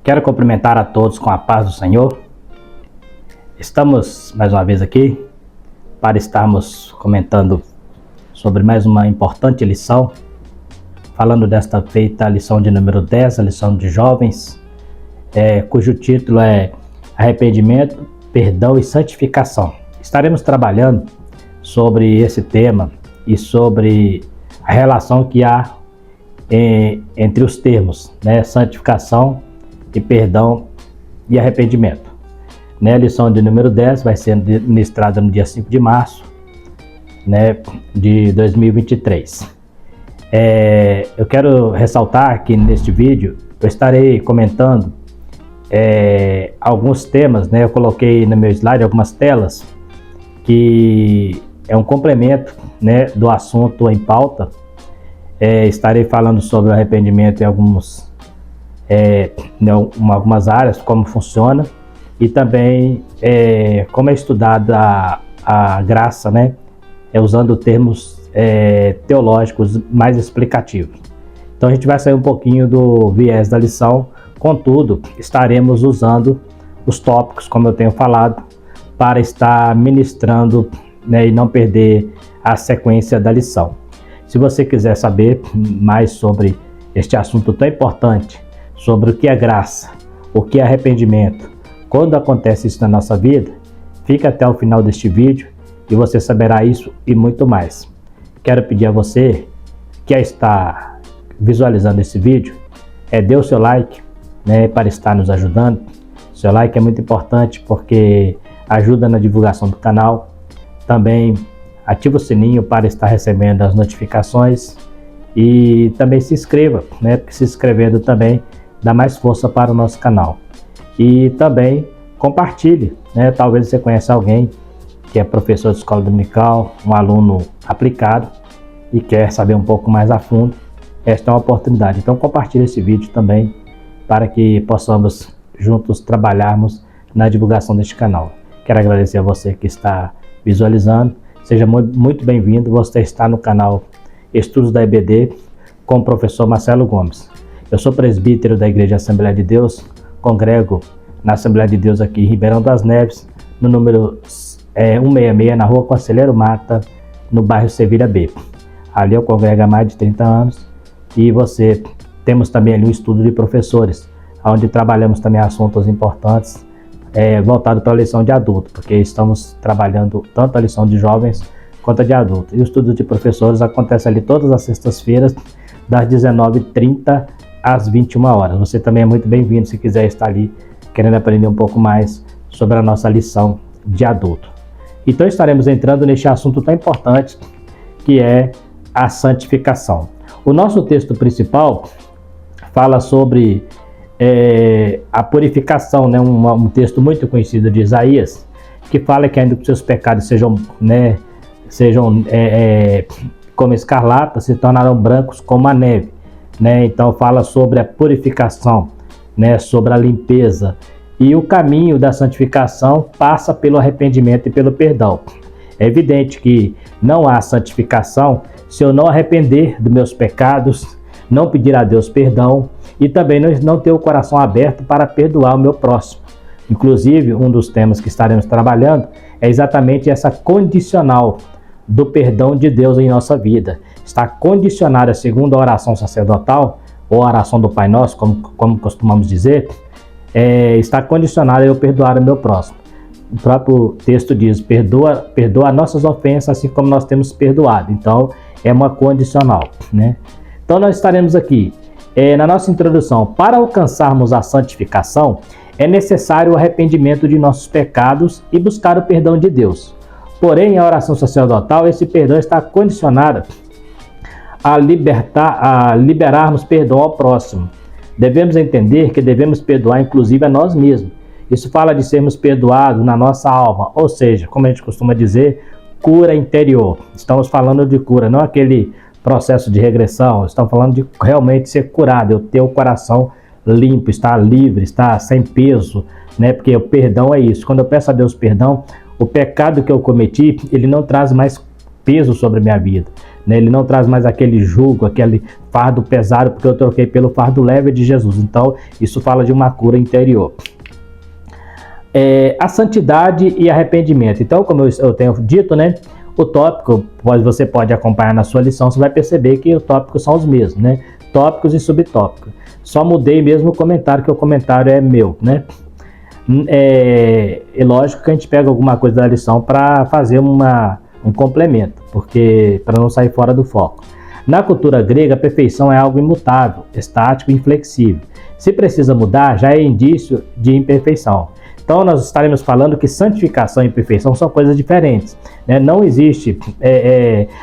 Quero cumprimentar a todos com a paz do Senhor. Estamos mais uma vez aqui para estarmos comentando sobre mais uma importante lição, falando desta feita a lição de número 10, a lição de jovens, cujo título é Arrependimento, Perdão e Santificação. Estaremos trabalhando sobre esse tema e sobre a relação que há entre os termos, santificação e perdão e arrependimento. A lição de número 10 vai ser ministrada no dia 5 de março de 2023. Eu quero ressaltar que neste vídeo eu estarei comentando alguns temas, eu coloquei no meu slide algumas telas que é um complemento do assunto em pauta. Estarei falando sobre o arrependimento em algumas áreas, como funciona, e também como é estudada a graça, usando termos teológicos mais explicativos. Então a gente vai sair um pouquinho do viés da lição, contudo, estaremos usando os tópicos, como eu tenho falado, para estar ministrando e não perder a sequência da lição. Se você quiser saber mais sobre este assunto tão importante, sobre o que é graça, o que é arrependimento, quando acontece isso na nossa vida, fica até o final deste vídeo e você saberá isso e muito mais. Quero pedir a você que está visualizando esse vídeo, dê o seu like, para estar nos ajudando. Seu like é muito importante porque ajuda na divulgação do canal. Também ativa o sininho para estar recebendo as notificações e também se inscreva, porque se inscrevendo também dá mais força para o nosso canal. E também compartilhe, talvez você conheça alguém que é professor de escola dominical, um aluno aplicado e quer saber um pouco mais a fundo. Esta é uma oportunidade. Então compartilhe esse vídeo também para que possamos juntos trabalharmos na divulgação deste canal. Quero agradecer a você que está visualizando. Seja muito bem-vindo. Você está no canal Estudos da EBD com o professor Marcelo Gomes. Eu sou presbítero da Igreja Assembleia de Deus, congrego na Assembleia de Deus aqui em Ribeirão das Neves, no número 166, na rua Conselheiro Mata, no bairro Sevilha B. Ali eu congrego há mais de 30 anos e temos também ali um estudo de professores, onde trabalhamos também assuntos importantes voltado para a lição de adulto, porque estamos trabalhando tanto a lição de jovens quanto a de adulto. E o estudo de professores acontece ali todas as sextas-feiras, das 19h30 às 21 horas. Você também é muito bem-vindo se quiser estar ali querendo aprender um pouco mais sobre a nossa lição de adulto. Então estaremos entrando neste assunto tão importante que é a santificação. O nosso texto principal fala sobre a purificação, um texto muito conhecido de Isaías, que fala que ainda que seus pecados sejam como escarlata, se tornarão brancos como a neve. Então fala sobre a purificação, sobre a limpeza, e o caminho da santificação passa pelo arrependimento e pelo perdão. É evidente que não há santificação se eu não arrepender dos meus pecados, não pedir a Deus perdão e também não ter o coração aberto para perdoar o meu próximo. Inclusive, um dos temas que estaremos trabalhando é exatamente essa condicional do perdão de Deus em nossa vida. Está condicionada, segundo a oração sacerdotal, ou a oração do Pai Nosso, como costumamos dizer, está condicionada a eu perdoar o meu próximo. O próprio texto diz, perdoa nossas ofensas, assim como nós temos perdoado. Então, é uma condicional. Então, nós estaremos aqui, na nossa introdução, para alcançarmos a santificação, é necessário o arrependimento de nossos pecados e buscar o perdão de Deus. Porém, a oração sacerdotal, esse perdão está condicionado a liberarmos perdão ao próximo. Devemos entender que devemos perdoar inclusive a nós mesmos. Isso fala de sermos perdoados na nossa alma, ou seja, como a gente costuma dizer, cura interior. Estamos falando de cura, não aquele processo de regressão. Estamos falando de realmente ser curado, eu ter o coração limpo, estar livre, estar sem peso, porque o perdão é isso. Quando eu peço a Deus perdão, o pecado que eu cometi, ele não traz mais peso sobre a minha vida. né? Ele não traz mais aquele jugo, aquele fardo pesado, porque eu troquei pelo fardo leve de Jesus. Então, isso fala de uma cura interior. A santidade e arrependimento. Então, como eu tenho dito, né? O tópico, você pode acompanhar na sua lição, você vai perceber que os tópicos são os mesmos, né? Tópicos e subtópicos. Só mudei mesmo o comentário, que o comentário é meu, né? É lógico que a gente pega alguma coisa da lição para fazer um complemento, porque para não sair fora do foco. Na cultura grega, a perfeição é algo imutável, estático e inflexível. Se precisa mudar, já é indício de imperfeição. Então, nós estaremos falando que santificação e perfeição são coisas diferentes, né? Não existe,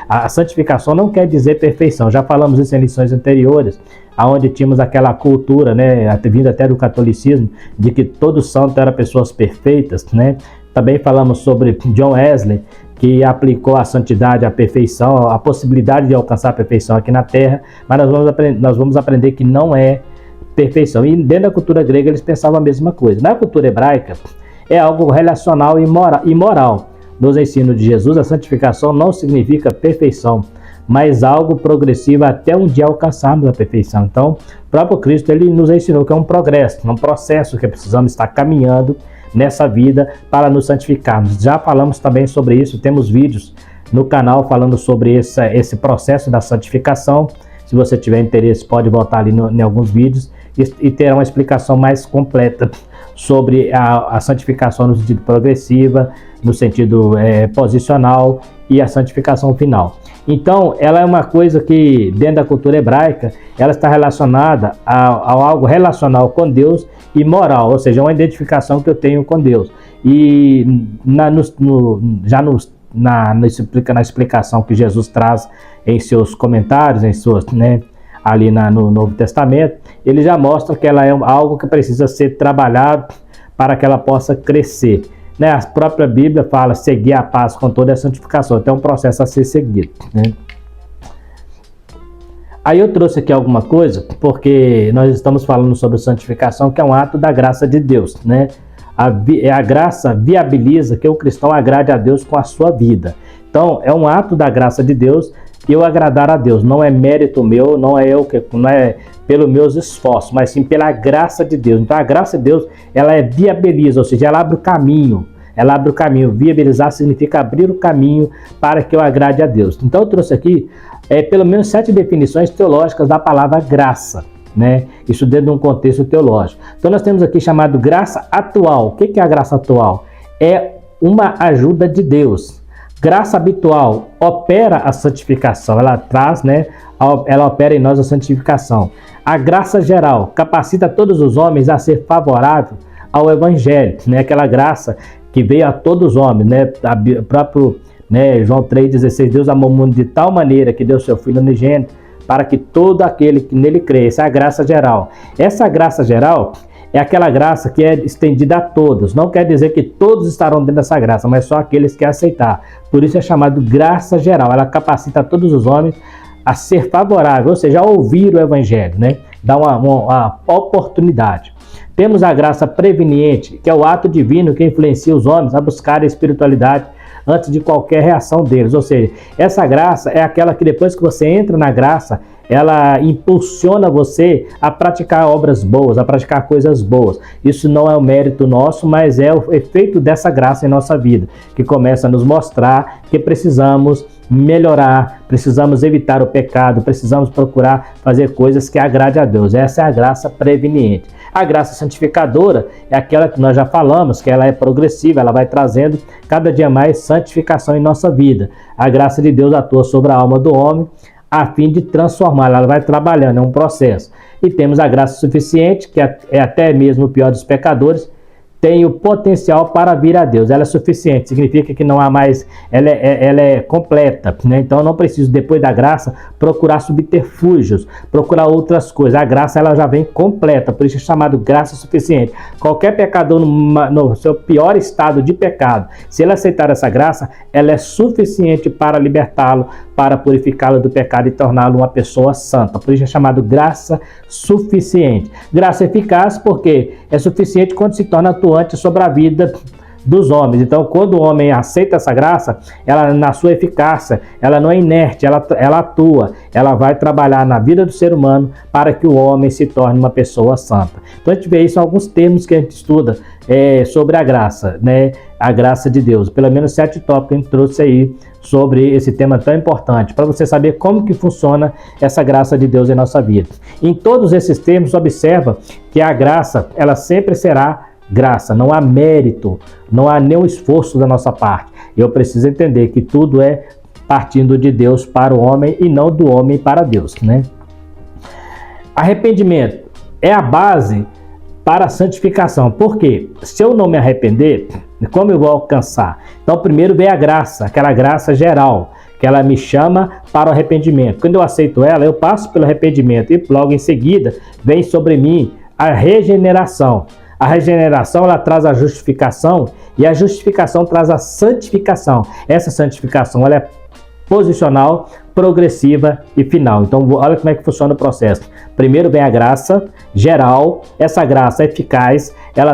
a santificação não quer dizer perfeição. Já falamos isso em lições anteriores, onde tínhamos aquela cultura, né, vindo até do catolicismo, de que todo santo era pessoas perfeitas, né? Também falamos sobre John Wesley, que aplicou a santidade à perfeição, a possibilidade de alcançar a perfeição aqui na Terra, mas nós vamos aprender que não é perfeição. E dentro da cultura grega eles pensavam a mesma coisa. Na cultura hebraica é algo relacional e moral. Nos ensinos de Jesus, a santificação não significa perfeição, mas algo progressivo até um dia alcançarmos a perfeição. Então, o próprio Cristo ele nos ensinou que é um progresso, um processo que precisamos estar caminhando nessa vida para nos santificarmos. Já falamos também sobre isso, temos vídeos no canal falando sobre esse processo da santificação. Se você tiver interesse, pode voltar ali em alguns vídeos e terá uma explicação mais completa sobre a santificação no sentido progressiva, no sentido posicional e a santificação final. Então, ela é uma coisa que, dentro da cultura hebraica, ela está relacionada a algo relacional com Deus e moral, ou seja, uma identificação que eu tenho com Deus. E na explicação que Jesus traz em seus comentários, em suas, né, ali no Novo Testamento, ele já mostra que ela é algo que precisa ser trabalhado para que ela possa crescer, né? A própria Bíblia fala seguir a paz com toda a santificação, então é um processo a ser seguido, né? Aí eu trouxe aqui alguma coisa, porque nós estamos falando sobre santificação, que é um ato da graça de Deus, né? A graça viabiliza que o cristão agrade a Deus com a sua vida. Então, é um ato da graça de Deus eu agradar a Deus. Não é mérito meu, não é pelos meus esforços, mas sim pela graça de Deus. Então, a graça de Deus, ela viabiliza, ou seja, ela abre o caminho. Ela abre o caminho. Viabilizar significa abrir o caminho para que eu agrade a Deus. Então, eu trouxe aqui pelo menos 7 definições teológicas da palavra graça, né? Isso dentro de um contexto teológico. Então, nós temos aqui chamado graça atual. O que é a graça atual? É uma ajuda de Deus. Graça habitual opera a santificação, ela traz, né? Ela opera em nós a santificação. A graça geral capacita todos os homens a ser favorável ao evangelho, né? Aquela graça que veio a todos os homens, né? O próprio, né, João 3,16, Deus amou o mundo de tal maneira que deu seu Filho unigênito para que todo aquele que nele crê. Essa é a graça geral. Essa graça geral é aquela graça que é estendida a todos. Não quer dizer que todos estarão dentro dessa graça, mas só aqueles que aceitar. Por isso é chamado graça geral. Ela capacita todos os homens a ser favorável, ou seja, a ouvir o evangelho, né? Dá uma oportunidade. Temos a graça preveniente, que é o ato divino que influencia os homens a buscar a espiritualidade antes de qualquer reação deles. Ou seja, essa graça é aquela que depois que você entra na graça, ela impulsiona você a praticar obras boas, a praticar coisas boas. Isso não é o mérito nosso, mas é o efeito dessa graça em nossa vida, que começa a nos mostrar que precisamos melhorar, precisamos evitar o pecado, precisamos procurar fazer coisas que agradem a Deus. Essa é a graça preveniente. A graça santificadora é aquela que nós já falamos, que ela é progressiva, ela vai trazendo cada dia mais santificação em nossa vida. A graça de Deus atua sobre a alma do homem, a fim de transformá-la, ela vai trabalhando, é um processo. E temos a graça suficiente, que é até mesmo o pior dos pecadores, tem o potencial para vir a Deus. Ela é suficiente, significa que não há mais, ela é completa, né? Então eu não preciso, depois da graça, procurar subterfúgios, procurar outras coisas. A graça ela já vem completa, por isso é chamado graça suficiente. Qualquer pecador no seu pior estado de pecado, se ele aceitar essa graça, ela é suficiente para libertá-lo, para purificá-lo do pecado e torná-lo uma pessoa santa. Por isso é chamado graça suficiente. Graça eficaz porque é suficiente quando se torna atuante sobre a vida dos homens. Então, quando o homem aceita essa graça, ela, na sua eficácia, ela não é inerte, ela atua, ela vai trabalhar na vida do ser humano para que o homem se torne uma pessoa santa. Então, a gente vê isso em alguns termos que a gente estuda sobre a graça, né? A graça de Deus. Pelo menos 7 tópicos que a gente trouxe aí sobre esse tema tão importante, para você saber como que funciona essa graça de Deus em nossa vida. Em todos esses termos, observa que a graça, ela sempre será graça, não há mérito, não há nenhum esforço da nossa parte. Eu preciso entender que tudo é partindo de Deus para o homem e não do homem para Deus, né? Arrependimento é a base para a santificação. Por quê? Se eu não me arrepender, como eu vou alcançar? Então, primeiro vem a graça, aquela graça geral, que ela me chama para o arrependimento. Quando eu aceito ela, eu passo pelo arrependimento e logo em seguida vem sobre mim a regeneração. A regeneração, ela traz a justificação e a justificação traz a santificação. Essa santificação, ela é posicional, progressiva e final. Então, olha como é que funciona o processo. Primeiro vem a graça geral, essa graça eficaz, ela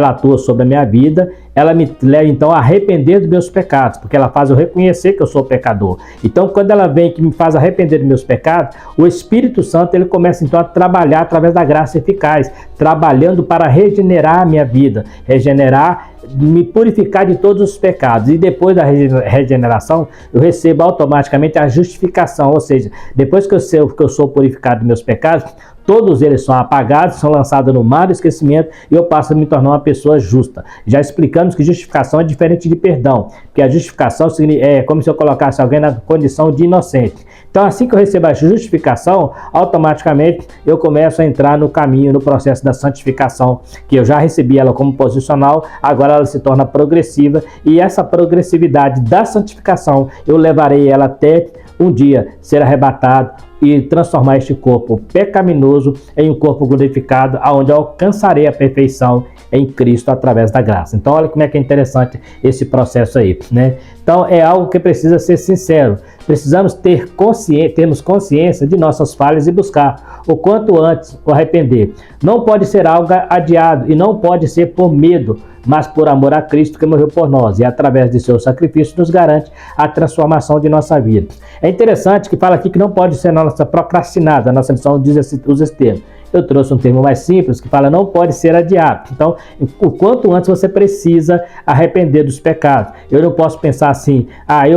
atua sobre a minha vida, ela me leva então a arrepender dos meus pecados, porque ela faz eu reconhecer que eu sou pecador. Então, quando ela vem que me faz arrepender dos meus pecados, o Espírito Santo, ele começa então a trabalhar através da graça eficaz, trabalhando para regenerar a minha vida, regenerar, me purificar de todos os pecados. E depois da regeneração, eu recebo automaticamente a justificação, ou seja, depois que eu sou purificado dos meus pecados, todos eles são apagados, são lançados no mar do esquecimento e eu passo a me tornar uma pessoa justa. Já explicamos que justificação é diferente de perdão, porque a justificação é como se eu colocasse alguém na condição de inocente. Então, assim que eu recebo a justificação, automaticamente eu começo a entrar no caminho, no processo da santificação, que eu já recebi ela como posicional, agora ela se torna progressiva, e essa progressividade da santificação, eu levarei ela até um dia ser arrebatado e transformar este corpo pecaminoso em um corpo glorificado, aonde eu alcançarei a perfeição em Cristo através da graça. Então, olha como é que é interessante esse processo aí, né? Então, é algo que precisa ser sincero. Precisamos termos consciência de nossas falhas e buscar o quanto antes o arrepender. Não pode ser algo adiado e não pode ser por medo, mas por amor a Cristo que morreu por nós, e através de seu sacrifício nos garante a transformação de nossa vida. É interessante que fala aqui que não pode ser nossa procrastinada, a nossa lição usa esse termo. Eu trouxe um termo mais simples que fala não pode ser adiado. Então, o quanto antes você precisa arrepender dos pecados. Eu não posso pensar assim,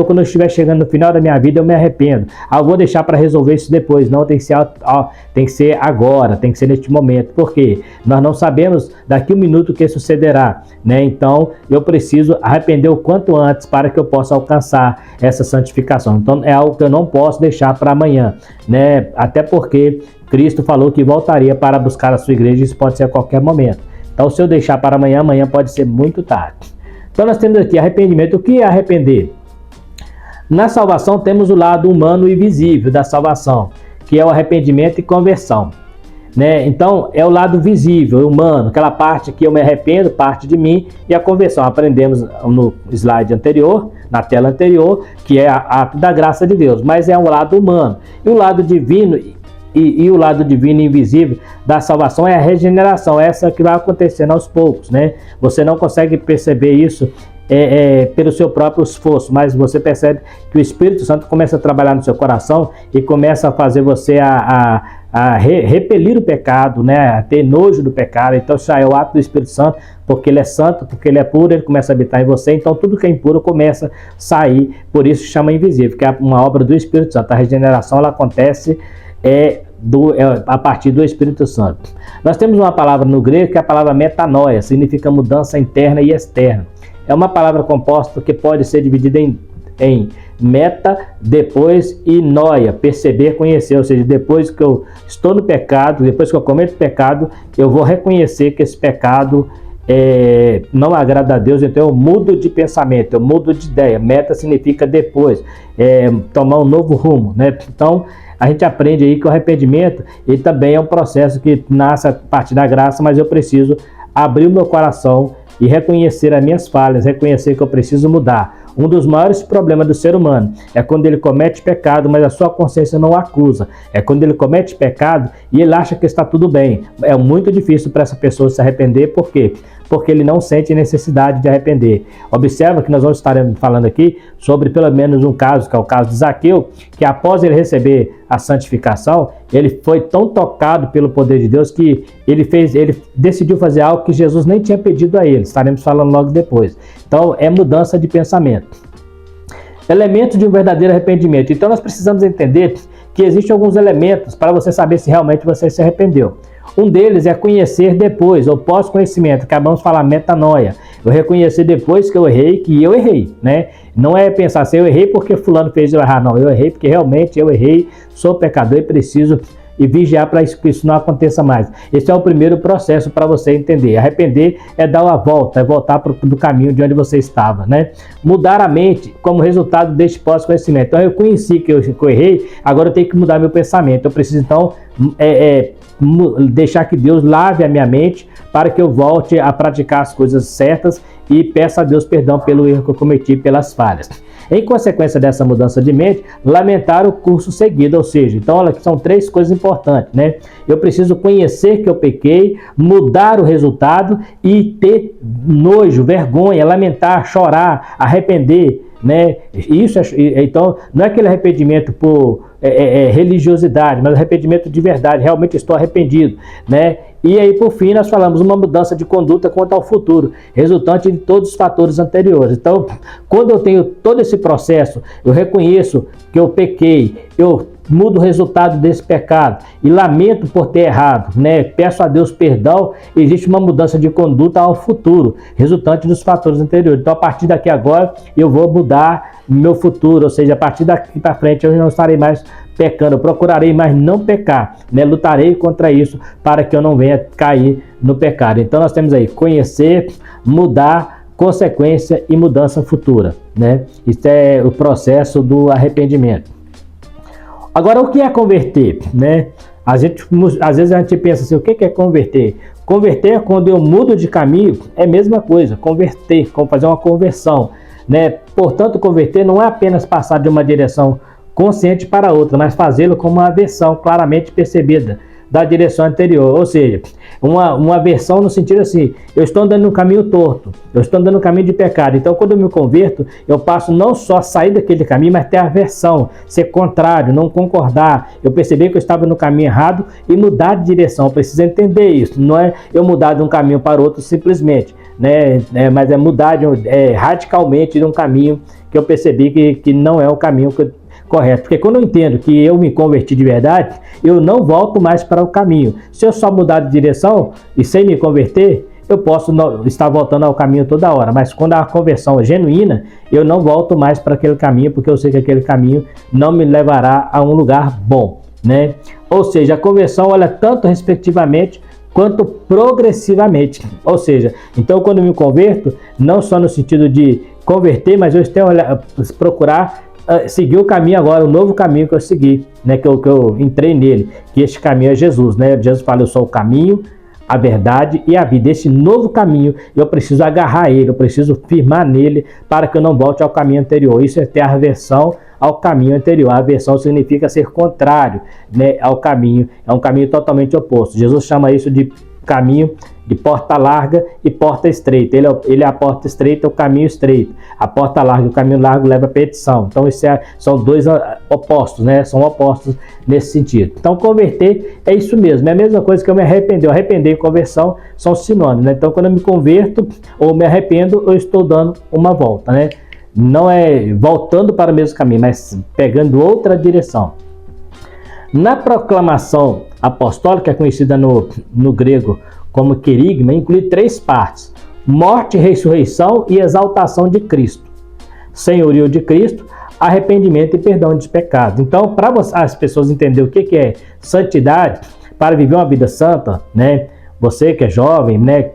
quando eu estiver chegando no final da minha vida eu me arrependo. Eu vou deixar para resolver isso depois. Não, tem que ser agora, tem que ser neste momento. Por quê? Nós não sabemos daqui um minuto o que sucederá, né? Então, eu preciso arrepender o quanto antes para que eu possa alcançar essa santificação. Então, é algo que eu não posso deixar para amanhã, né? Até porque Cristo falou que voltaria para buscar a sua igreja, isso pode ser a qualquer momento. Então, se eu deixar para amanhã, amanhã pode ser muito tarde. Então, nós temos aqui arrependimento. O que é arrepender? Na salvação, temos o lado humano e visível da salvação, que é o arrependimento e conversão, né? Então, é o lado visível, humano, aquela parte que eu me arrependo, parte de mim, e a conversão. Aprendemos no slide anterior, na tela anterior, que é ato da graça de Deus, mas é o lado humano. E o lado divino e o lado divino e invisível da salvação é a regeneração, essa que vai acontecendo aos poucos, né? Você não consegue perceber isso pelo seu próprio esforço, mas você percebe que o Espírito Santo começa a trabalhar no seu coração e começa a fazer você repelir o pecado, né? A ter nojo do pecado. Então, isso é o ato do Espírito Santo, porque ele é santo, porque ele é puro, ele começa a habitar em você. Então, tudo que é impuro começa a sair, por isso chama invisível, que é uma obra do Espírito Santo. A regeneração, ela acontece a partir do Espírito Santo. Nós temos uma palavra no grego que é a palavra metanoia, significa mudança interna e externa. É uma palavra composta que pode ser dividida em meta, depois, e noia, perceber, conhecer. Ou seja, depois que eu estou no pecado, depois que eu cometo pecado, eu vou reconhecer que esse pecado não agrada a Deus, então eu mudo de pensamento, eu mudo de ideia. Meta significa depois, tomar um novo rumo, né? Então, a gente aprende aí que o arrependimento, ele também é um processo que nasce a partir da graça, mas eu preciso abrir o meu coração e reconhecer as minhas falhas, reconhecer que eu preciso mudar. Um dos maiores problemas do ser humano é quando ele comete pecado, mas a sua consciência não o acusa. É quando ele comete pecado e ele acha que está tudo bem. É muito difícil para essa pessoa se arrepender, por quê? Porque ele não sente necessidade de arrepender. Observa que nós vamos estar falando aqui sobre pelo menos um caso, que é o caso de Zaqueu, que após ele receber a santificação, ele foi tão tocado pelo poder de Deus que ele decidiu fazer algo que Jesus nem tinha pedido a ele. Estaremos falando logo depois. Então, é mudança de pensamento. Elementos de um verdadeiro arrependimento. Então, nós precisamos entender que existem alguns elementos para você saber se realmente você se arrependeu. Um deles é conhecer depois, ou pós-conhecimento, que acabamos de falar, metanoia. Eu reconhecer depois que eu errei, né? Não é pensar assim, eu errei porque fulano fez eu errar, não. Eu errei porque realmente eu errei, sou pecador e preciso vigiar para que isso não aconteça mais. Esse é o primeiro processo para você entender. Arrepender é dar uma volta, é voltar do caminho de onde você estava, né? Mudar a mente como resultado deste pós-conhecimento. Então eu conheci que eu errei, agora eu tenho que mudar meu pensamento. Eu preciso então deixar que Deus lave a minha mente para que eu volte a praticar as coisas certas e peça a Deus perdão pelo erro que eu cometi, pelas falhas. Em consequência dessa mudança de mente, lamentar o curso seguido, ou seja, então olha que são três coisas importantes, né? Eu preciso conhecer que eu pequei, mudar o resultado e ter nojo, vergonha, lamentar, chorar, arrepender, né? Isso então não é aquele arrependimento por religiosidade, mas arrependimento de verdade, realmente estou arrependido, né? E aí, por fim, nós falamos uma mudança de conduta quanto ao futuro, resultante de todos os fatores anteriores. Então, quando eu tenho todo esse processo, eu reconheço que eu pequei, eu mudo o resultado desse pecado e lamento por ter errado, né? Peço a Deus perdão, existe uma mudança de conduta ao futuro, resultante dos fatores anteriores. Então, a partir daqui agora, eu vou mudar meu futuro, ou seja, a partir daqui para frente eu não estarei mais pecando, eu procurarei mais não pecar, né? Lutarei contra isso para que eu não venha cair no pecado. Então, nós temos aí conhecer, mudar, consequência e mudança futura, né? Isso é o processo do arrependimento. Agora, o que é converter, né? Às vezes a gente pensa assim, o que é converter? Converter é quando eu mudo de caminho, é a mesma coisa, converter, como fazer uma conversão, né? Portanto, converter não é apenas passar de uma direção consciente para outra, mas fazê-lo com uma aversão claramente percebida da direção anterior, ou seja, uma aversão no sentido assim, eu estou andando no caminho torto, eu estou andando no caminho de pecado, então quando eu me converto, eu passo não só a sair daquele caminho, mas ter aversão, ser contrário, não concordar, eu perceber que eu estava no caminho errado e mudar de direção. Eu preciso entender isso, não é eu mudar de um caminho para outro simplesmente, né? Mas é mudar radicalmente de um caminho que eu percebi que não é o caminho correto, porque quando eu entendo que eu me converti de verdade, eu não volto mais para o caminho. Se eu só mudar de direção e sem me converter, eu posso estar voltando ao caminho toda hora, mas quando a conversão é genuína, eu não volto mais para aquele caminho, porque eu sei que aquele caminho não me levará a um lugar bom, né? Ou seja, a conversão olha tanto respectivamente quanto progressivamente. Ou seja, então quando eu me converto, não só no sentido de converter, mas eu tenho que procurar seguir o caminho agora, o novo caminho que eu segui, né, que eu entrei nele, que este caminho é Jesus, né? Jesus fala, eu sou o caminho, a verdade e a vida. Esse novo caminho, eu preciso agarrar ele, eu preciso firmar nele para que eu não volte ao caminho anterior. Isso é ter aversão ao caminho anterior. A aversão significa ser contrário, né, ao caminho, é um caminho totalmente oposto. Jesus chama isso de caminho de porta larga e porta estreita. Ele é a porta estreita, o caminho estreito. A porta larga e o caminho largo leva a perdição. Então, são dois opostos, né? São opostos nesse sentido. Então, converter é isso mesmo. É a mesma coisa que eu me arrepender. Arrepender e conversão são sinônimos, né? Então, quando eu me converto ou me arrependo, eu estou dando uma volta, né? Não é voltando para o mesmo caminho, mas pegando outra direção. Na proclamação apostólica, conhecida no grego como querigma, inclui três partes: morte, ressurreição e exaltação de Cristo, senhorio de Cristo, arrependimento e perdão dos pecados. Então, para as pessoas entenderem o que é santidade, para viver uma vida santa, né? Você que é jovem, né,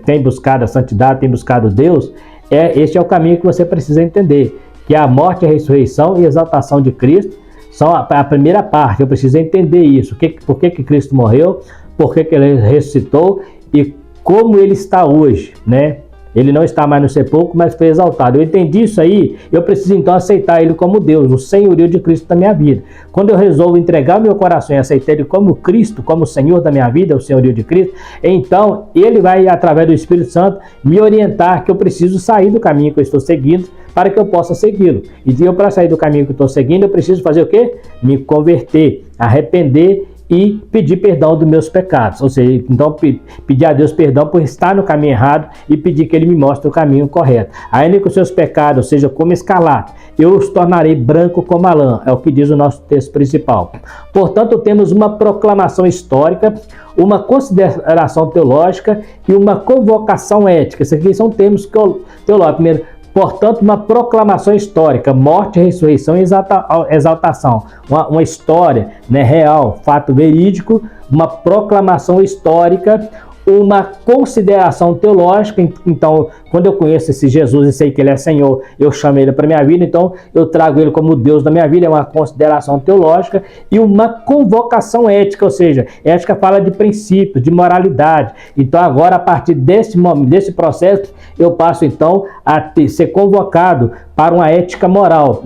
tem buscado a santidade, tem buscado Deus, este é o caminho que você precisa entender, que é a morte, a ressurreição e a exaltação de Cristo. São a primeira parte. Eu preciso entender isso, por que Cristo morreu, por que ele ressuscitou e como ele está hoje, né? Ele não está mais no sepulcro, mas foi exaltado. Eu entendi isso aí, eu preciso então aceitar Ele como Deus, o senhorio de Cristo na minha vida. Quando eu resolvo entregar o meu coração e aceitar Ele como Cristo, como Senhor da minha vida, o senhorio de Cristo, então Ele vai, através do Espírito Santo, me orientar que eu preciso sair do caminho que eu estou seguindo para que eu possa segui-lo. E eu, para sair do caminho que eu estou seguindo, eu preciso fazer o quê? Me converter, arrepender e pedir perdão dos meus pecados, ou seja, então pedir a Deus perdão por estar no caminho errado e pedir que Ele me mostre o caminho correto. Ainda que os seus pecados sejam como escarlate, eu os tornarei branco como a lã, é o que diz o nosso texto principal. Portanto, temos uma proclamação histórica, uma consideração teológica e uma convocação ética. Esses aqui são termos teológicos. Primeiro, portanto, uma proclamação histórica, morte, ressurreição e exaltação. Uma história, né, real, fato verídico, uma proclamação histórica, uma consideração teológica. Então, quando eu conheço esse Jesus e sei que Ele é Senhor, eu chamo Ele para minha vida, então eu trago Ele como Deus da minha vida, é uma consideração teológica e uma convocação ética, ou seja, ética fala de princípios, de moralidade. Então agora, a partir desse momento, desse processo, eu passo então a ser convocado para uma ética moral.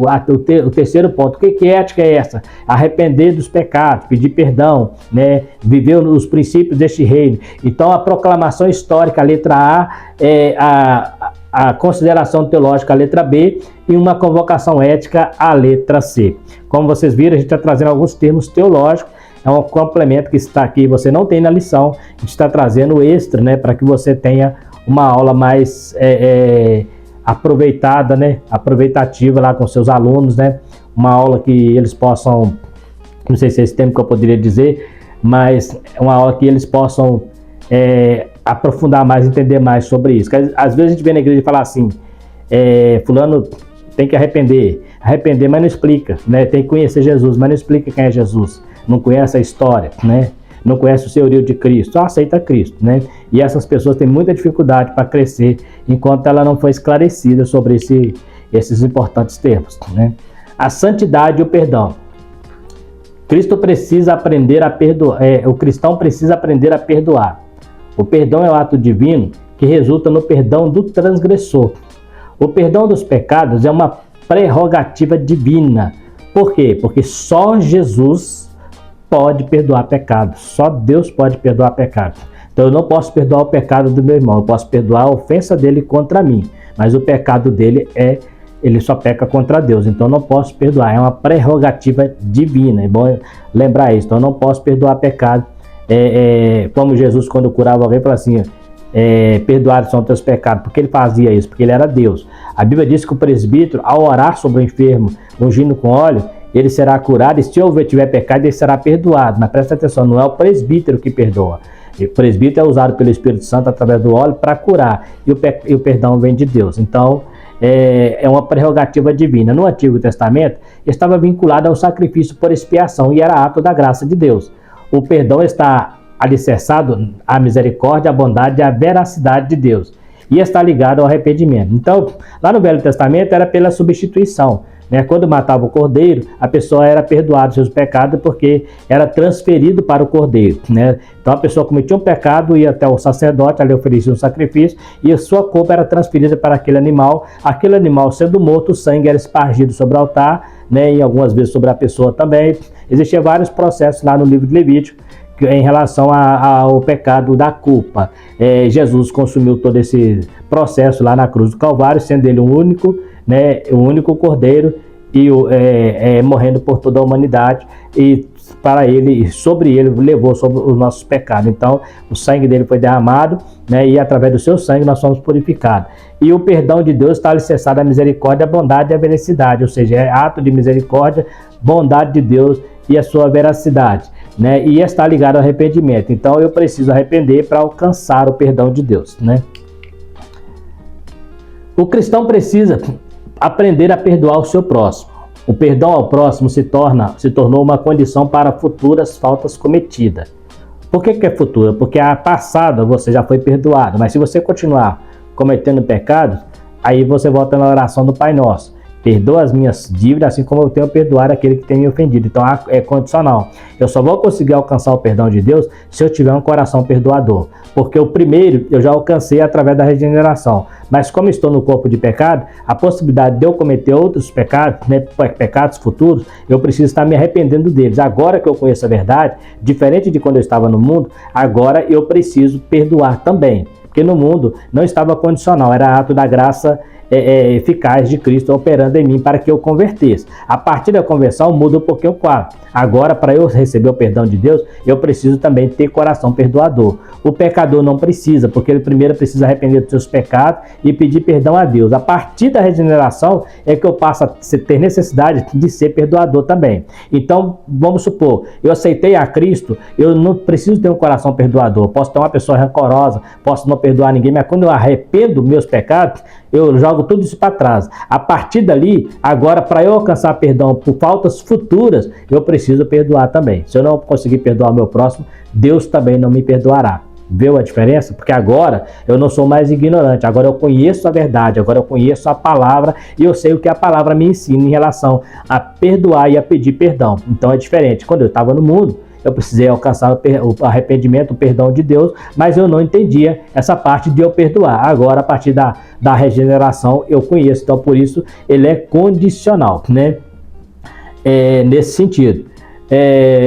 O terceiro ponto, o que ética é essa? Arrepender dos pecados, pedir perdão, né? Viver os princípios deste reino. Então a proclamação histórica, a letra A, é a consideração teológica, a letra B, e uma convocação ética, a letra C. Como vocês viram, a gente está trazendo alguns termos teológicos, é um complemento que está aqui, você não tem na lição, a gente está trazendo extra, né, para que você tenha uma aula mais aproveitada, né, aproveitativa lá com seus alunos, né, uma aula que eles possam, não sei se é esse termo que eu poderia dizer, mas é uma aula que eles possam aprofundar mais, entender mais sobre isso. Às vezes a gente vem na igreja e fala assim, fulano tem que arrepender, mas não explica, né? Tem que conhecer Jesus, mas não explica quem é Jesus, não conhece a história, né? Não conhece o senhorio de Cristo, só aceita Cristo, né? E essas pessoas têm muita dificuldade para crescer enquanto ela não foi esclarecida sobre esses importantes termos, né? A santidade e o perdão. Cristo precisa aprender a perdoar, o cristão precisa aprender a perdoar. O perdão é o ato divino que resulta no perdão do transgressor. O perdão dos pecados é uma prerrogativa divina. Por quê? Porque só Jesus pode perdoar pecados. Só Deus pode perdoar pecados. Então eu não posso perdoar o pecado do meu irmão, eu posso perdoar a ofensa dele contra mim. Mas o pecado dele ele só peca contra Deus, então eu não posso perdoar. É uma prerrogativa divina, é bom lembrar isso. Então eu não posso perdoar pecado. Como Jesus, quando curava alguém, falava assim, perdoados são teus pecados. Por que ele fazia isso? Porque ele era Deus. A Bíblia diz que o presbítero, ao orar sobre o enfermo, ungindo com óleo, ele será curado, e se houver tiver pecado, ele será perdoado. Mas presta atenção, não é o presbítero que perdoa. O presbítero é usado pelo Espírito Santo através do óleo para curar, e o perdão vem de Deus. Então, é uma prerrogativa divina. No Antigo Testamento, estava vinculado ao sacrifício por expiação e era ato da graça de Deus. O perdão está alicerçado à misericórdia, à bondade e à veracidade de Deus. E está ligado ao arrependimento. Então, lá no Velho Testamento era pela substituição, né? Quando matava o cordeiro, a pessoa era perdoada dos seus pecados porque era transferido para o cordeiro, né? Então a pessoa cometia um pecado, ia até o sacerdote, ali oferecia um sacrifício e a sua culpa era transferida para aquele animal. Aquele animal sendo morto, o sangue era espargido sobre o altar, né? E algumas vezes sobre a pessoa também. Existiam vários processos lá no livro de Levítico em relação ao pecado da culpa. Jesus consumiu todo esse processo lá na cruz do Calvário, sendo ele o único cordeiro e morrendo por toda a humanidade, e para ele, sobre ele, levou sobre os nossos pecados. Então o sangue dele foi derramado, né, e através do seu sangue nós somos purificados. E o perdão de Deus está alicerçado à misericórdia, à bondade e à veracidade, ou seja, é ato de misericórdia, bondade de Deus e a sua veracidade, né? E está ligado ao arrependimento. Então eu preciso arrepender para alcançar o perdão de Deus, né? O cristão precisa aprender a perdoar o seu próximo. O perdão ao próximo se tornou uma condição para futuras faltas cometidas. Por que é futura? Porque a passada você já foi perdoado, mas se você continuar cometendo pecados, aí você volta na oração do Pai Nosso. perdoa as minhas dívidas, assim como eu tenho perdoado aquele que tem me ofendido. Então é condicional. Eu só vou conseguir alcançar o perdão de Deus se eu tiver um coração perdoador. Porque o primeiro eu já alcancei através da regeneração. Mas como estou no corpo de pecado, a possibilidade de eu cometer outros pecados, né, pecados futuros, eu preciso estar me arrependendo deles. Agora que eu conheço a verdade, diferente de quando eu estava no mundo, agora eu preciso perdoar também. Porque no mundo não estava condicional, era ato da graça eficaz de Cristo operando em mim para que eu convertesse. A partir da conversão muda um pouquinho o quadro. Agora, para eu receber o perdão de Deus, eu preciso também ter coração perdoador. O pecador não precisa, porque ele primeiro precisa arrepender dos seus pecados e pedir perdão a Deus. A partir da regeneração é que eu passo a ter necessidade de ser perdoador também. Então, vamos supor, eu aceitei a Cristo, eu não preciso ter um coração perdoador. Posso ter uma pessoa rancorosa, posso não perdoar ninguém, mas quando eu arrependo meus pecados, eu jogo tudo isso para trás. A partir dali, agora, para eu alcançar perdão por faltas futuras, eu preciso perdoar também. Se eu não conseguir perdoar o meu próximo, Deus também não me perdoará. Viu a diferença? Porque agora eu não sou mais ignorante, agora eu conheço a verdade, agora eu conheço a palavra e eu sei o que a palavra me ensina em relação a perdoar e a pedir perdão. Então é diferente. Quando eu estava no mundo, eu precisei alcançar o arrependimento, o perdão de Deus, mas eu não entendia essa parte de eu perdoar. Agora, a partir da regeneração, eu conheço. Então, por isso, ele é condicional, né? Nesse sentido.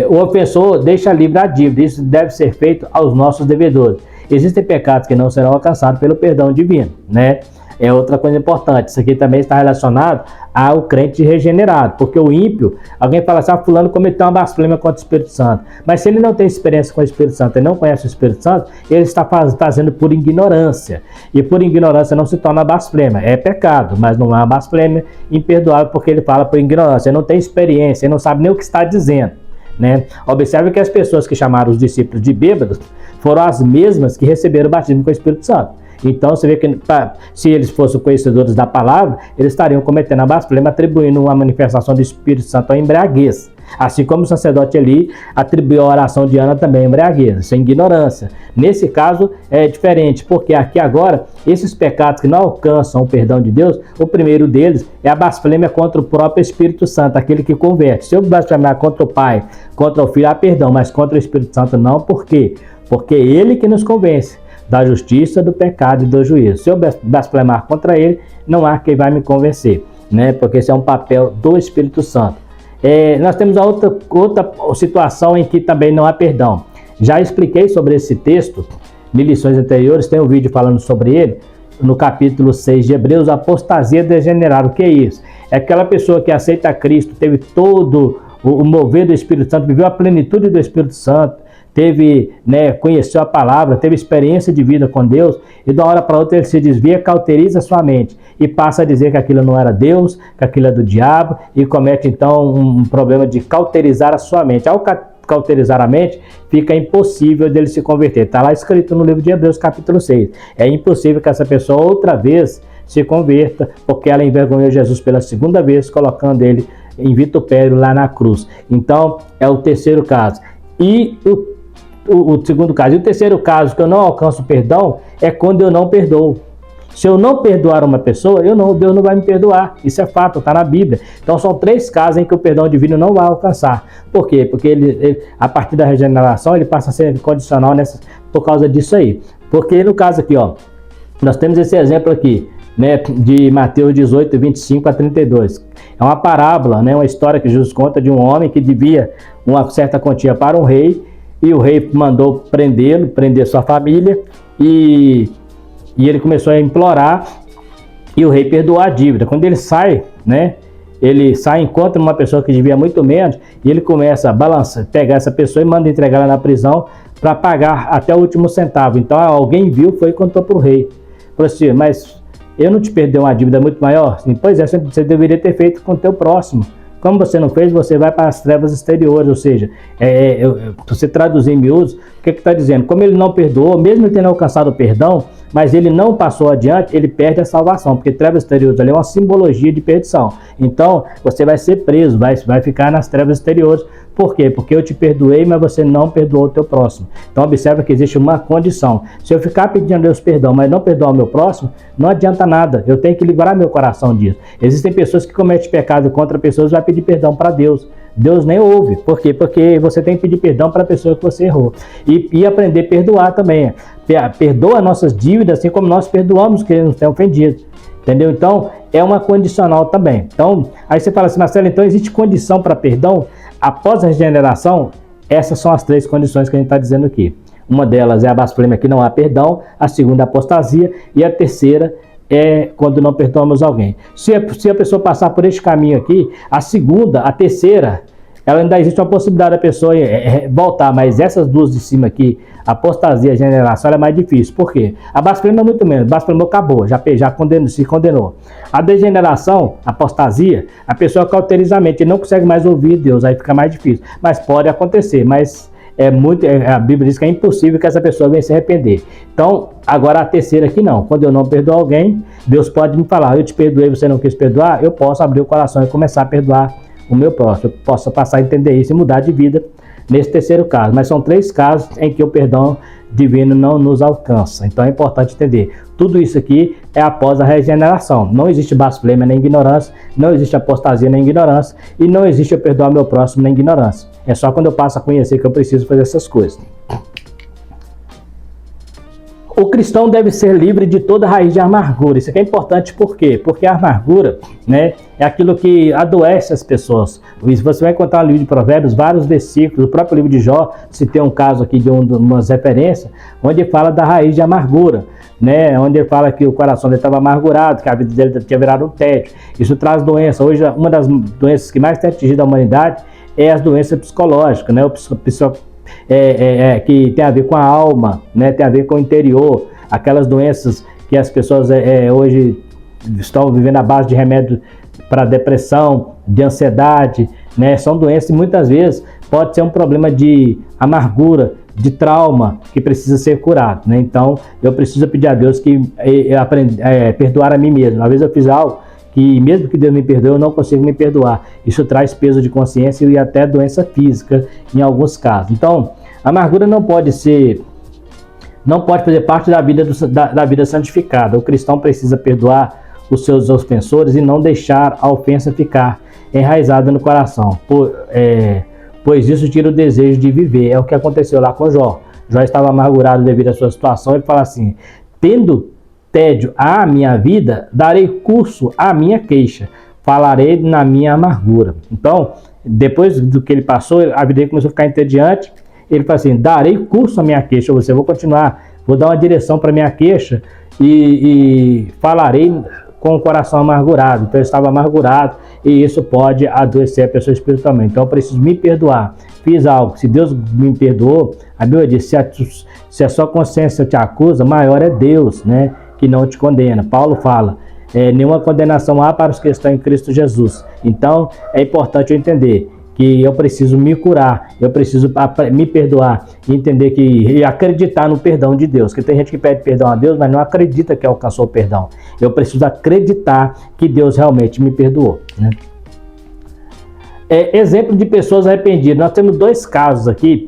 O ofensor deixa livre a dívida. Isso deve ser feito aos nossos devedores. Existem pecados que não serão alcançados pelo perdão divino, né? É outra coisa importante. Isso aqui também está relacionado ao crente regenerado, porque o ímpio, alguém fala assim, fulano cometeu uma blasfêmia contra o Espírito Santo, mas se ele não tem experiência com o Espírito Santo e não conhece o Espírito Santo, ele está fazendo por ignorância, e por ignorância não se torna blasfêmia, é pecado, mas não é uma blasfêmia imperdoável, porque ele fala por ignorância, ele não tem experiência, ele não sabe nem o que está dizendo, né? Observe que as pessoas que chamaram os discípulos de bêbados foram as mesmas que receberam o batismo com o Espírito Santo. Então você vê que se eles fossem conhecedores da palavra, eles estariam cometendo a blasfêmia, atribuindo uma manifestação do Espírito Santo à embriaguez. Assim como o sacerdote Eli atribuiu a oração de Ana também à embriaguez, isso é ignorância. Nesse caso é diferente, porque aqui agora, esses pecados que não alcançam o perdão de Deus, o primeiro deles é a blasfêmia contra o próprio Espírito Santo, aquele que converte. Se eu blasfemar contra o Pai, contra o Filho, há perdão, mas contra o Espírito Santo não, por quê? Porque é ele que nos convence da justiça, do pecado e do juízo. Se eu blasfemar contra ele, não há quem vai me convencer, né? Porque esse é um papel do Espírito Santo. Nós temos a outra situação em que também não há perdão. Já expliquei sobre esse texto em lições anteriores, tem um vídeo falando sobre ele, no capítulo 6 de Hebreus, apostasia degenerada. O que é isso? É aquela pessoa que aceita Cristo, teve todo o mover do Espírito Santo, viveu a plenitude do Espírito Santo, conheceu a palavra, teve experiência de vida com Deus, e de uma hora para outra ele se desvia, cauteriza sua mente e passa a dizer que aquilo não era Deus, que aquilo é do diabo, e comete então um problema de cauterizar a sua mente. Ao cauterizar a mente, fica impossível dele se converter. Está lá escrito no livro de Hebreus capítulo 6. É impossível que essa pessoa outra vez se converta, porque ela envergonhou Jesus pela segunda vez, colocando ele em vitupério lá na cruz. Então é o terceiro caso. E o segundo caso. E o terceiro caso, que eu não alcanço perdão, é quando eu não perdoo. Se eu não perdoar uma pessoa, Deus não vai me perdoar. Isso é fato, está na Bíblia. Então são 3 casos em que o perdão divino não vai alcançar. Por quê? Porque ele, a partir da regeneração, ele passa a ser condicional por causa disso aí. Porque no caso aqui, nós temos esse exemplo aqui, né, de Mateus 18, 25 a 32. É uma parábola, né, uma história que Jesus conta de um homem que devia uma certa quantia para um rei, e o rei mandou prender sua família, e ele começou a implorar, e o rei perdoou a dívida. Quando ele sai, né, encontra uma pessoa que devia muito menos, e ele começa a pegar essa pessoa e manda entregar ela na prisão para pagar até o último centavo. Então alguém viu, foi e contou para o rei. Falou assim, mas eu não te perdi uma dívida muito maior? Sim, pois é, você deveria ter feito com o teu próximo. Como você não fez, você vai para as trevas exteriores, ou seja, você traduzir em miúdos, o que está dizendo? Como ele não perdoou, mesmo ele tendo alcançado o perdão, mas ele não passou adiante, ele perde a salvação, porque trevas exteriores ali é uma simbologia de perdição. Então, você vai ser preso, vai ficar nas trevas exteriores Por quê? Porque eu te perdoei, mas você não perdoou o teu próximo. Então observa que existe uma condição. Se eu ficar pedindo a Deus perdão, mas não perdoar o meu próximo, não adianta nada. Eu tenho que livrar meu coração disso. Existem pessoas que cometem pecado contra pessoas e vai pedir perdão para Deus. Deus nem ouve. Por quê? Porque você tem que pedir perdão para a pessoa que você errou. E aprender a perdoar também. Perdoa nossas dívidas, assim como nós perdoamos que nos tem ofendido. Entendeu? Então, é uma condicional também. Então, aí você fala assim, Marcelo, então existe condição para perdão após a regeneração? Essas são as 3 condições que a gente está dizendo aqui. Uma delas é a blasfêmia, que não há perdão. A segunda é a apostasia. E a terceira é quando não perdoamos alguém. Se a pessoa passar por este caminho aqui, a terceira, ela ainda existe uma possibilidade da pessoa voltar, mas essas duas de cima aqui, a apostasia e a regeneração, ela é mais difícil. Por quê? A blasfêmia é muito menos, a blasfêmia acabou, já se condenou. A degeneração, a apostasia, a pessoa cauterizamente não consegue mais ouvir Deus, aí fica mais difícil. Mas pode acontecer, mas a Bíblia diz que é impossível que essa pessoa venha se arrepender. Então, agora a terceira aqui não. Quando eu não perdoo alguém, Deus pode me falar, eu te perdoei, você não quis perdoar, eu posso abrir o coração e começar a perdoar o meu próximo. Eu posso passar a entender isso e mudar de vida nesse terceiro caso. Mas são 3 casos em que o perdão divino não nos alcança. Então é importante entender. Tudo isso aqui é após a regeneração. Não existe blasfêmia nem ignorância, não existe apostasia nem ignorância, e não existe eu perdoar meu próximo nem ignorância. É só quando eu passo a conhecer que eu preciso fazer essas coisas. O cristão deve ser livre de toda raiz de amargura. Isso aqui é importante por quê? Porque a amargura, né, é aquilo que adoece as pessoas. Você vai encontrar no livro de Provérbios vários versículos, o próprio livro de Jó, se tem um caso aqui de umas referências, onde fala da raiz de amargura, né, onde ele fala que o coração dele estava amargurado, que a vida dele tinha virado um tédio. Isso traz doença. Hoje, uma das doenças que mais tem atingido a humanidade é as doenças psicológicas, né, que tem a ver com a alma, né, tem a ver com o interior, aquelas doenças que as pessoas hoje estão vivendo à base de remédio para depressão, de ansiedade, né, são doenças que muitas vezes pode ser um problema de amargura, de trauma que precisa ser curado, né? Então eu preciso pedir a Deus que perdoar a mim mesmo. Uma vez eu fiz algo que mesmo que Deus me perdoe, eu não consigo me perdoar. Isso traz peso de consciência e até doença física em alguns casos. Então, a amargura não pode fazer parte da vida santificada. O cristão precisa perdoar os seus ofensores e não deixar a ofensa ficar enraizada no coração, pois isso tira o desejo de viver. É o que aconteceu lá com Jó. Jó estava amargurado devido à sua situação. Ele fala assim, tendo tédio à minha vida, darei curso à minha queixa, falarei na minha amargura. Então, depois do que ele passou, a vida dele começou a ficar entediante. Ele fala assim, darei curso à minha queixa, vou continuar, vou dar uma direção para minha queixa e falarei com o coração amargurado. Então, eu estava amargurado e isso pode adoecer a pessoa espiritualmente. Então, eu preciso me perdoar. Fiz algo, se Deus me perdoou, a Bíblia diz, se a sua consciência te acusa, maior é Deus, né, que não te condena. Paulo fala, nenhuma condenação há para os que estão em Cristo Jesus. Então, é importante eu entender que eu preciso me curar, eu preciso me perdoar e entender e acreditar no perdão de Deus. Porque tem gente que pede perdão a Deus, mas não acredita que alcançou o perdão. Eu preciso acreditar que Deus realmente me perdoou, né? Exemplo de pessoas arrependidas. Nós temos 2 casos aqui,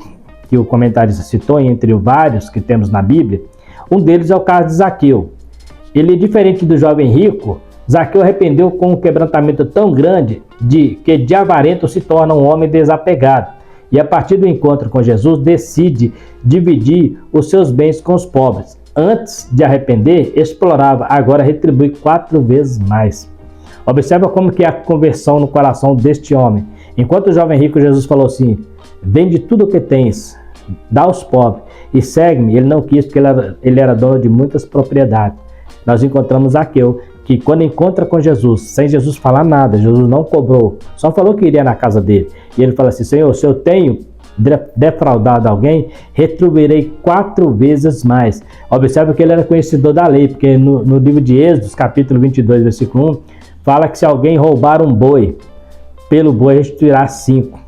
que o comentarista citou, entre vários que temos na Bíblia. Um deles é o caso de Zaqueu. Ele, diferente do jovem rico, Zaqueu arrependeu com um quebrantamento tão grande que de avarento se torna um homem desapegado. E a partir do encontro com Jesus, decide dividir os seus bens com os pobres. Antes de arrepender, explorava, agora retribui 4 vezes mais. Observa como que é a conversão no coração deste homem. Enquanto o jovem rico, Jesus falou assim, vende tudo o que tens, dá aos pobres e segue-me. Ele não quis porque ele era dono de muitas propriedades. Nós encontramos Zaqueu, que quando encontra com Jesus, sem Jesus falar nada, Jesus não cobrou, só falou que iria na casa dele. E ele fala assim, Senhor, se eu tenho defraudado alguém, retribuirei 4 vezes mais. Observe que ele era conhecedor da lei, porque no livro de Êxodo, capítulo 22, versículo 1, fala que se alguém roubar um boi, pelo boi restituirá 5.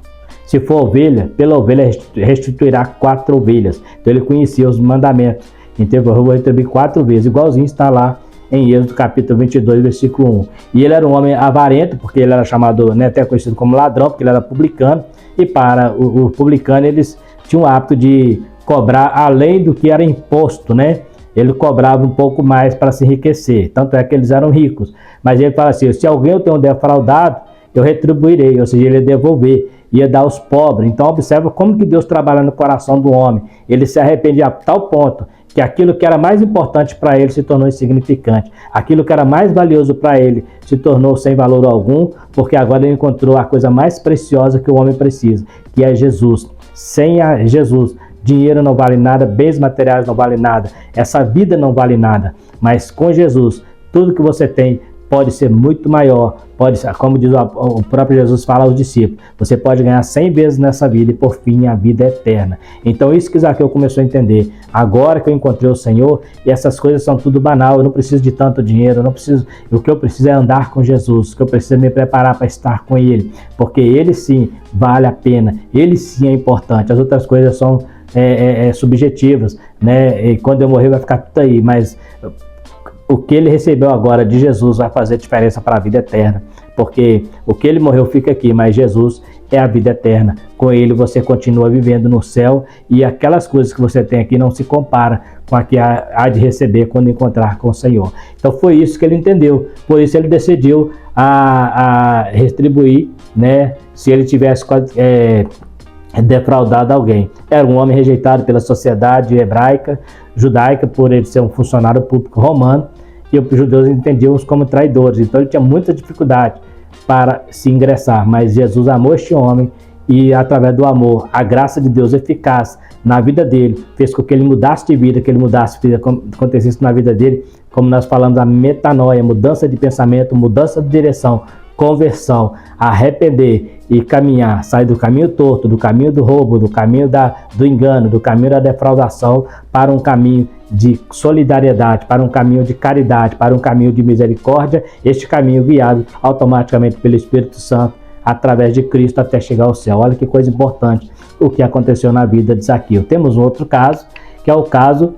Se for ovelha, pela ovelha restituirá 4 ovelhas. Então ele conhecia os mandamentos. Então eu vou retribuir 4 vezes, igualzinho está lá em Êxodo capítulo 22, versículo 1. E ele era um homem avarento, porque ele era chamado, né, até conhecido como ladrão, porque ele era publicano. E para o publicano, eles tinham o hábito de cobrar além do que era imposto, né? Ele cobrava um pouco mais para se enriquecer, tanto é que eles eram ricos. Mas ele fala assim, se alguém eu tenho defraudado, eu retribuirei, ou seja, ele ia devolver, ia dar aos pobres. Então observa como que Deus trabalha no coração do homem. Ele se arrepende a tal ponto que aquilo que era mais importante para ele se tornou insignificante. Aquilo que era mais valioso para ele se tornou sem valor algum, porque agora ele encontrou a coisa mais preciosa que o homem precisa, que é Jesus. Sem Jesus, dinheiro não vale nada, bens materiais não vale nada, essa vida não vale nada. Mas com Jesus, tudo que você tem pode ser muito maior, pode ser, como diz o próprio Jesus fala aos discípulos, você pode ganhar 100 vezes nessa vida e por fim a vida é eterna. Então isso que Zaqueu começou a entender, agora que eu encontrei o Senhor, e essas coisas são tudo banal, eu não preciso de tanto dinheiro, eu não preciso, o que eu preciso é andar com Jesus, o que eu preciso é me preparar para estar com Ele, porque Ele sim vale a pena, Ele sim é importante, as outras coisas são subjetivas, né? E quando eu morrer vai ficar tudo aí, mas o que ele recebeu agora de Jesus vai fazer diferença para a vida eterna, porque o que ele morreu fica aqui, mas Jesus é a vida eterna. Com ele você continua vivendo no céu e aquelas coisas que você tem aqui não se compara com a que há de receber quando encontrar com o Senhor. Então foi isso que ele entendeu, por isso ele decidiu a retribuir, né, se ele tivesse defraudado alguém. Era um homem rejeitado pela sociedade judaica, por ele ser um funcionário público romano, e os judeus entendiam-os como traidores. Então ele tinha muita dificuldade para se ingressar, mas Jesus amou este homem e através do amor, a graça de Deus eficaz na vida dele, fez com que ele mudasse de vida, que ele mudasse, acontecesse na vida dele, como nós falamos, a metanoia, mudança de pensamento, mudança de direção, conversão, arrepender e caminhar, sair do caminho torto, do caminho do roubo, do caminho do engano, do caminho da defraudação, para um caminho de solidariedade, para um caminho de caridade, para um caminho de misericórdia, este caminho guiado automaticamente pelo Espírito Santo, através de Cristo até chegar ao céu. Olha que coisa importante o que aconteceu na vida de Zaqueu. Temos um outro caso, que é o caso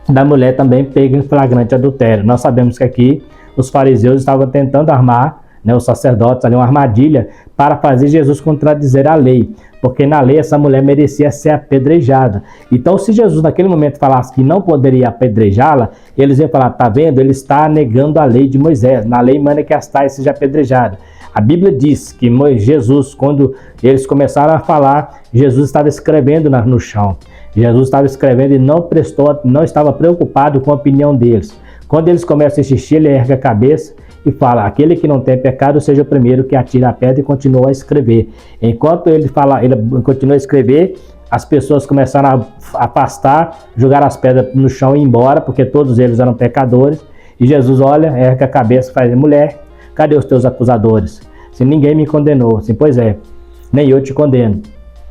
da mulher também pega em flagrante adultério. Nós sabemos que aqui os fariseus estavam tentando armar, né, os sacerdotes ali, uma armadilha para fazer Jesus contradizer a lei, porque na lei essa mulher merecia ser apedrejada. Então se Jesus naquele momento falasse que não poderia apedrejá-la, eles iam falar, tá vendo, ele está negando a lei de Moisés, na lei manda que as tais seja apedrejada. A Bíblia diz que Jesus, quando eles começaram a falar, Jesus estava escrevendo no chão. Jesus estava escrevendo e não estava preocupado com a opinião deles. Quando eles começam a insistir, ele ergue a cabeça e fala, aquele que não tem pecado seja o primeiro que atira a pedra, e continua a escrever. Enquanto ele continua a escrever, as pessoas começaram a afastar, jogar as pedras no chão e ir embora, porque todos eles eram pecadores. E Jesus olha, ergue a cabeça e fala, mulher, cadê os teus acusadores? Se ninguém me condenou, assim, pois é, nem eu te condeno.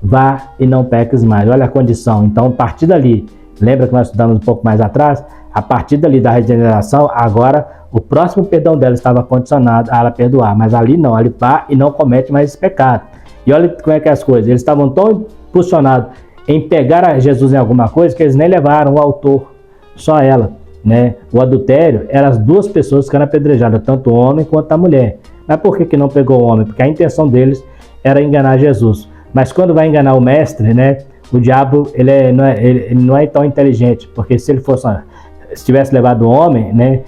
Vá e não peques mais. Olha a condição. Então, a partir dali, lembra que nós estudamos um pouco mais atrás? A partir dali da regeneração, agora o próximo perdão dela estava condicionado a ela perdoar. Mas ali não, ali vá e não comete mais esse pecado. E olha como é que é as coisas. Eles estavam tão impulsionados em pegar a Jesus em alguma coisa que eles nem levaram o autor, só ela, né? O adultério eram as duas pessoas que eram apedrejadas, tanto o homem quanto a mulher. Mas por que não pegou o homem? Porque a intenção deles era enganar Jesus. Mas quando vai enganar o mestre, né? O diabo ele não é tão inteligente, porque se ele tivesse levado o homem, né?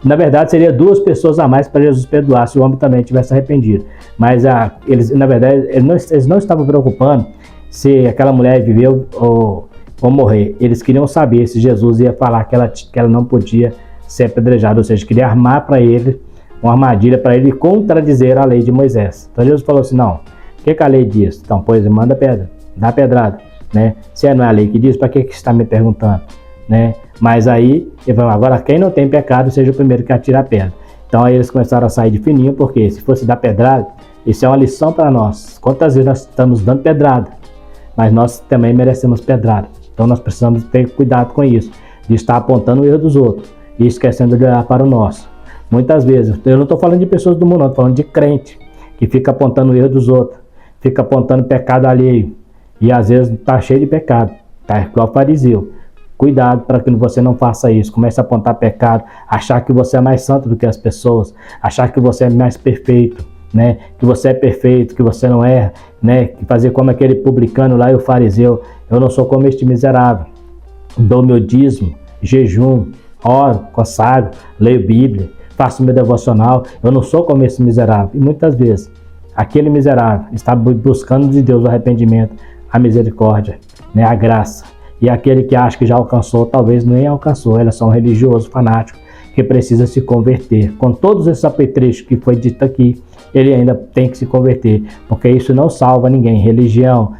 Na verdade seria duas pessoas a mais para Jesus perdoar, se o homem também tivesse arrependido. Mas eles, na verdade, eles não estavam preocupando se aquela mulher viveu ou morrer. Eles queriam saber se Jesus ia falar que ela não podia ser apedrejada, ou seja, queria armar para ele uma armadilha para ele contradizer a lei de Moisés. Então Jesus falou assim, não, o que a lei diz? Então, pois, manda pedra, dá pedrada, né? Se não é a lei que diz, para que você está me perguntando, né? Mas aí, ele falou, agora quem não tem pecado, seja o primeiro que atira a pedra. Então aí eles começaram a sair de fininho, porque se fosse dar pedrada, isso é uma lição para nós. Quantas vezes nós estamos dando pedrada, mas nós também merecemos pedrada. Então nós precisamos ter cuidado com isso, de estar apontando o erro dos outros e esquecendo de olhar para o nosso. Muitas vezes, eu não estou falando de pessoas do mundo, não, estou falando de crente, que fica apontando o erro dos outros, fica apontando pecado alheio, e às vezes está cheio de pecado, está igual fariseu. Cuidado para que você não faça isso, comece a apontar pecado, achar que você é mais santo do que as pessoas, achar que você é mais perfeito. né? Que você é perfeito, que você não erra, né? Que fazer como aquele publicano lá e o fariseu. Eu não sou como este miserável. Dou meu dízimo, jejum, oro, consagro, leio Bíblia, faço meu devocional. Eu não sou como esse miserável. E muitas vezes, aquele miserável está buscando de Deus o arrependimento, a misericórdia, né? A graça. E aquele que acha que já alcançou, talvez nem alcançou. Ele é só um religioso fanático que precisa se converter. Com todos esses apetrechos que foi dito aqui, ele ainda tem que se converter, porque isso não salva ninguém. Religião,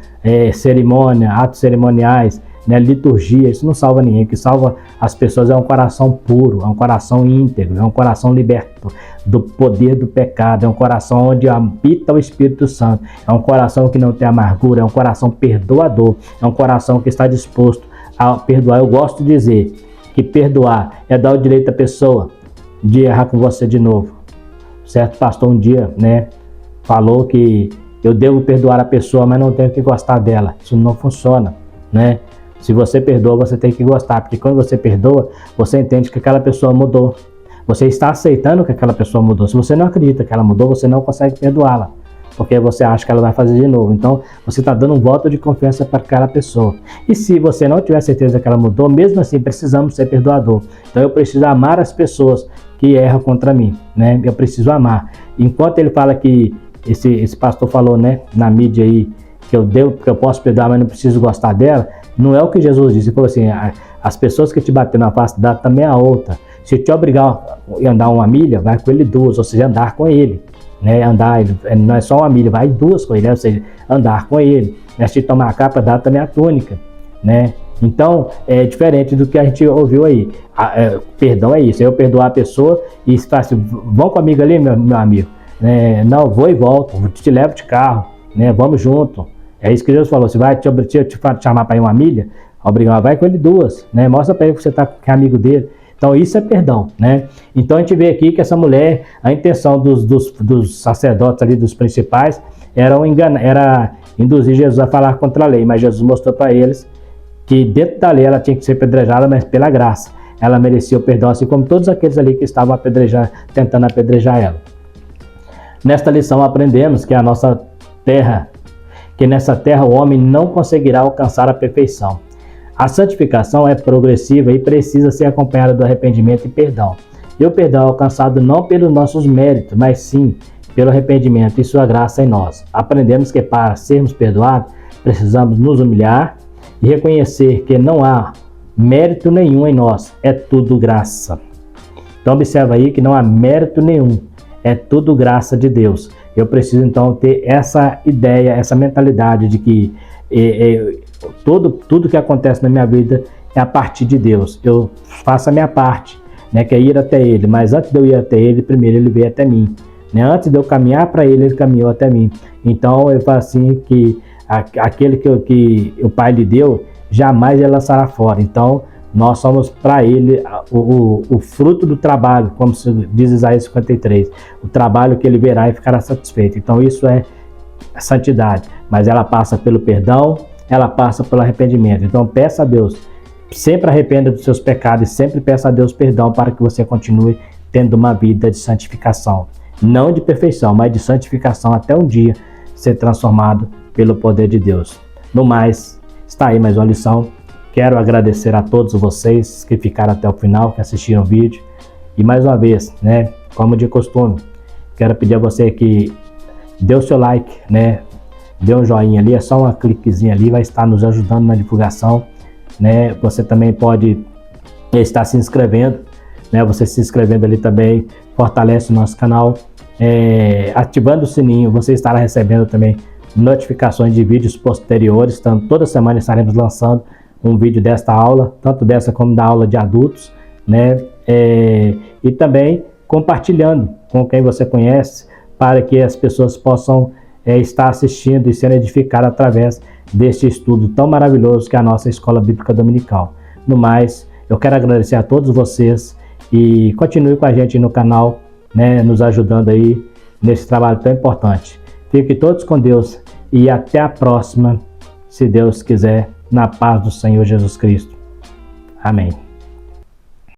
cerimônia, atos cerimoniais, né, liturgia, isso não salva ninguém. O que salva as pessoas é um coração puro, é um coração íntegro, é um coração liberto do poder do pecado, é um coração onde habita o Espírito Santo, é um coração que não tem amargura, é um coração perdoador, é um coração que está disposto a perdoar. Eu gosto de dizer que perdoar é dar o direito à pessoa de errar com você de novo. Certo pastor um dia, né, falou que eu devo perdoar a pessoa, mas não tenho que gostar dela. Isso não funciona, né? Se você perdoa, você tem que gostar, porque quando você perdoa, você entende que aquela pessoa mudou. Você está aceitando que aquela pessoa mudou. Se você não acredita que ela mudou, você não consegue perdoá-la, porque você acha que ela vai fazer de novo. Então, você está dando um voto de confiança para aquela pessoa. E se você não tiver certeza que ela mudou, mesmo assim, precisamos ser perdoador. Então, eu preciso amar as pessoas que erram contra mim, né? Eu preciso amar. Enquanto ele fala que, esse pastor falou, né, na mídia aí, que eu posso perdoar, mas não preciso gostar dela, não é o que Jesus disse. Ele falou assim, as pessoas que te bateram na face, dá também a outra. Se te obrigar a andar 1 milha, vai com ele 2, ou seja, andar com ele. Né? Andar, não é só 1 milha, vai 2 com ele, né? Ou seja, andar com ele. Né? Se te tomar a capa, dá também a túnica. Né? Então, é diferente do que a gente ouviu aí. Perdão é isso, eu perdoar a pessoa e falar assim, vão comigo ali, meu amigo. Não, vou e volto, te levo de carro, né? Vamos junto. É isso que Jesus falou, se vai te chamar para ir 1 milha, obrigado, vai com ele 2, né? Mostra para ele que você está com amigo dele. Então isso é perdão, né? Então a gente vê aqui que essa mulher, a intenção dos sacerdotes ali, dos principais, era induzir Jesus a falar contra a lei, mas Jesus mostrou para eles que dentro da lei ela tinha que ser apedrejada, mas pela graça. Ela merecia o perdão, assim como todos aqueles ali que estavam tentando apedrejar ela. Nesta lição aprendemos que nessa terra o homem não conseguirá alcançar a perfeição. A santificação é progressiva e precisa ser acompanhada do arrependimento e perdão. E o perdão é alcançado não pelos nossos méritos, mas sim pelo arrependimento e sua graça em nós. Aprendemos que para sermos perdoados, precisamos nos humilhar e reconhecer que não há mérito nenhum em nós, é tudo graça. Então observa aí que não há mérito nenhum, é tudo graça de Deus. Eu preciso então ter essa ideia, essa mentalidade de que tudo que acontece na minha vida é a partir de Deus. Eu faço a minha parte, né, que é ir até Ele, mas antes de eu ir até Ele, primeiro Ele veio até mim. Né? Antes de eu caminhar para Ele, Ele caminhou até mim. Então eu falo assim que aquele que o Pai lhe deu, jamais Ele lançará fora. Então nós somos para Ele o fruto do trabalho, como diz Isaías 53, o trabalho que Ele verá e ficará satisfeito. Então isso é santidade, mas ela passa pelo perdão, ela passa pelo arrependimento. Então peça a Deus, sempre arrependa dos seus pecados e sempre peça a Deus perdão para que você continue tendo uma vida de santificação. Não de perfeição, mas de santificação até um dia ser transformado pelo poder de Deus. No mais, está aí mais uma lição. Quero agradecer a todos vocês que ficaram até o final, que assistiram o vídeo. E mais uma vez, né, como de costume, quero pedir a você que dê o seu like, né, dê um joinha ali, é só uma cliquezinha ali, vai estar nos ajudando na divulgação, né? Você também pode estar se inscrevendo, né? Você se inscrevendo ali também fortalece o nosso canal, ativando o sininho, você estará recebendo também notificações de vídeos posteriores. Então, toda semana estaremos lançando um vídeo desta aula, tanto dessa como da aula de adultos, né? E também compartilhando com quem você conhece, para que as pessoas possam estar assistindo e sendo edificadas através deste estudo tão maravilhoso que é a nossa Escola Bíblica Dominical. No mais, eu quero agradecer a todos vocês e continue com a gente no canal, né, nos ajudando aí nesse trabalho tão importante. Fiquem todos com Deus e até a próxima, se Deus quiser, na paz do Senhor Jesus Cristo. Amém.